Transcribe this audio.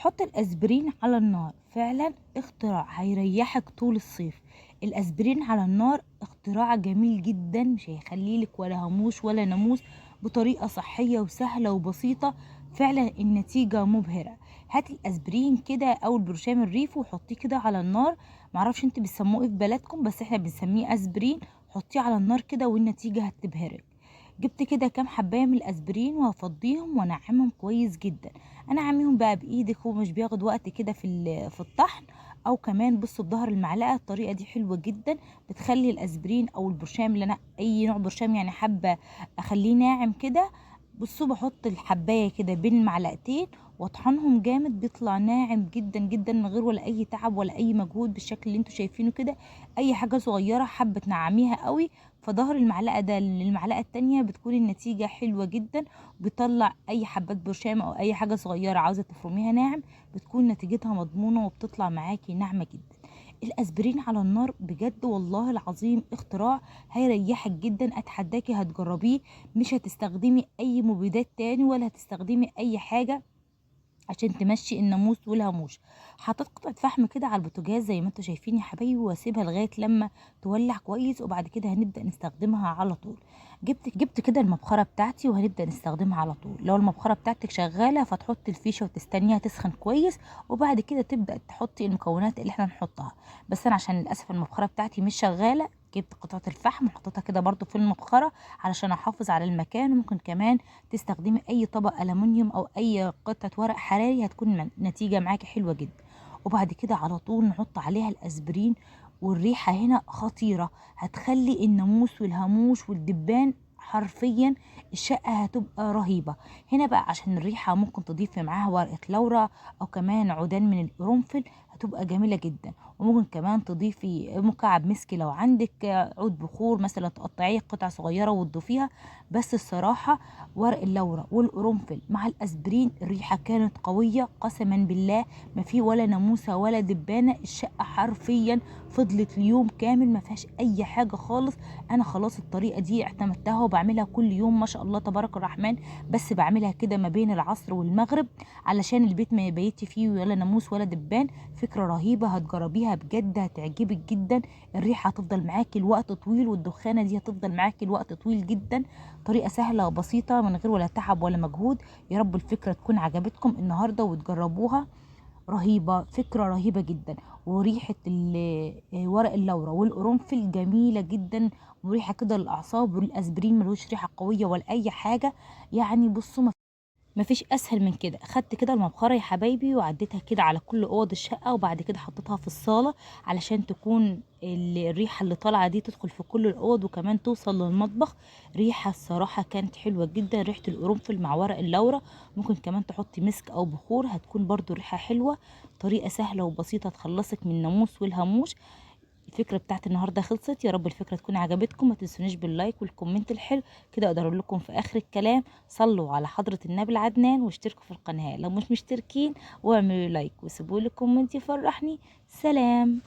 حط الاسبرين على النار، فعلا اختراع هيريحك طول الصيف. الاسبرين على النار اختراع جميل جدا، مش هيخليلك ولا هموش ولا ناموس، بطريقة صحية وسهلة وبسيطة. فعلا النتيجة مبهرة. هاتي الاسبرين كده او البرشام الريف وحطيه كده على النار. معرفش انت بتسموه ايه في بلدكم، بس احنا بنسميه اسبرين. حطيه على النار كده والنتيجة هتبهرك. جبت كده كام حبايه من الاسبرين وهفضيهم وانعمهم كويس جدا. انعميهم بقى بايدك ومش بياخد وقت كده في الطحن. او كمان بصوا بظهر المعلقه، الطريقه دي حلوه جدا. بتخلي الاسبرين او البرشام اللي انا اي نوع برشام يعني حابه اخليه ناعم كده. بصوا بحط الحبايه كده بين المعلقتين واطحنهم جامد، بيطلع ناعم جدا جدا من غير ولا اي تعب ولا اي مجهود، بالشكل اللي انتوا شايفينه كده. اي حاجه صغيره حابه تنعميها قوي، فظهر المعلقه ده للمعلقه التانية بتكون النتيجه حلوه جدا. بيطلع اي حبات برشام او اي حاجه صغيره عاوزه تفرميها ناعم، بتكون نتيجتها مضمونه وبتطلع معاكي ناعمه جدا. الاسبرين على النار بجد والله العظيم اختراع هيريحك جدا، اتحداكي هتجربيه. مش هتستخدمي اي مبيدات تاني ولا هتستخدمي اي حاجه عشان تمشي الناموس والهاموش. حطيت قطعه فحم كده على البوتاجاز زي ما انتوا شايفين يا حبايبي، واسيبها لغايه لما تولع كويس، وبعد كده هنبدا نستخدمها على طول. جبت كده المبخره بتاعتي وهنبدا نستخدمها على طول. لو المبخره بتاعتك شغاله فتحطي الفيشه وتستنيها تسخن كويس، وبعد كده تبدا تحطي المكونات اللي احنا هنحطها. بس انا عشان للاسف المبخره بتاعتي مش شغاله، جبت قطعه الفحم وحطيتها كده برضو في المبخره علشان احافظ على المكان. وممكن كمان تستخدمي اي طبق ألمونيوم او اي قطعه ورق حراري، هتكون نتيجه معاكي حلوه جدا. وبعد كده على طول نحط عليها الاسبرين، والريحه هنا خطيره، هتخلي الناموس والهاموش والدبان حرفيا الشقه هتبقى رهيبه. هنا بقى عشان الريحه ممكن تضيفي معاها ورقه لورا او كمان عودان من القرنفل، هتبقى جميله جدا. وممكن كمان تضيفي مكعب مسك لو عندك، عود بخور مثلا تقطعيه قطع صغيره وتضيفيها. بس الصراحه ورق اللورا والقرنفل مع الاسبرين الريحه كانت قويه قسما بالله. ما في ولا ناموسه ولا دبانه، الشقه حرفيا فضلت اليوم كامل ما فيهاش اي حاجه خالص. انا خلاص الطريقه دي اعتمدتها وبعملها كل يوم ما شاء الله تبارك الرحمن. بس بعملها كده ما بين العصر والمغرب علشان البيت ما يبيتش فيه ولا ناموس ولا دبان. فكره رهيبه، هتجربيها بجد هتعجبك جدا. الريحه هتفضل معاكي الوقت طويل، والدخانه دي هتفضل معاكي الوقت طويل جدا. طريقه سهله وبسيطه من غير ولا تعب ولا مجهود. يا رب الفكره تكون عجبتكم النهارده وتجربوها. رهيبة، فكرة رهيبة جدا. وريحة ورق اللورا والقرنفل جميلة جدا، مريحة كده للأعصاب. والأسبرين ملوش ريحة قوية ولا أي حاجة. يعني بصوا مفيش اسهل من كده. خدت كده المبخره يا حبايبي وعديتها كده على كل اوض الشقه، وبعد كده حطيتها في الصاله علشان تكون الريحه اللي طالعه دي تدخل في كل الاوض وكمان توصل للمطبخ. ريحه الصراحه كانت حلوه جدا، ريحه القرنفل مع ورق اللورا. ممكن كمان تحطي مسك او بخور، هتكون برضو ريحه حلوه. طريقه سهله وبسيطه تخلصك من الناموس والهاموش. الفكرة بتاعت النهاردة خلصت، يا رب الفكرة تكون عجبتكم. ما تنسونيش باللايك والكومنت الحلو كده. اقدر اقول لكم في اخر الكلام صلوا على حضرة النبي العدنان واشتركوا في القناة لو مش مشتركين، واعملوا لايك وسيبوا لي كومنت يفرحني. سلام.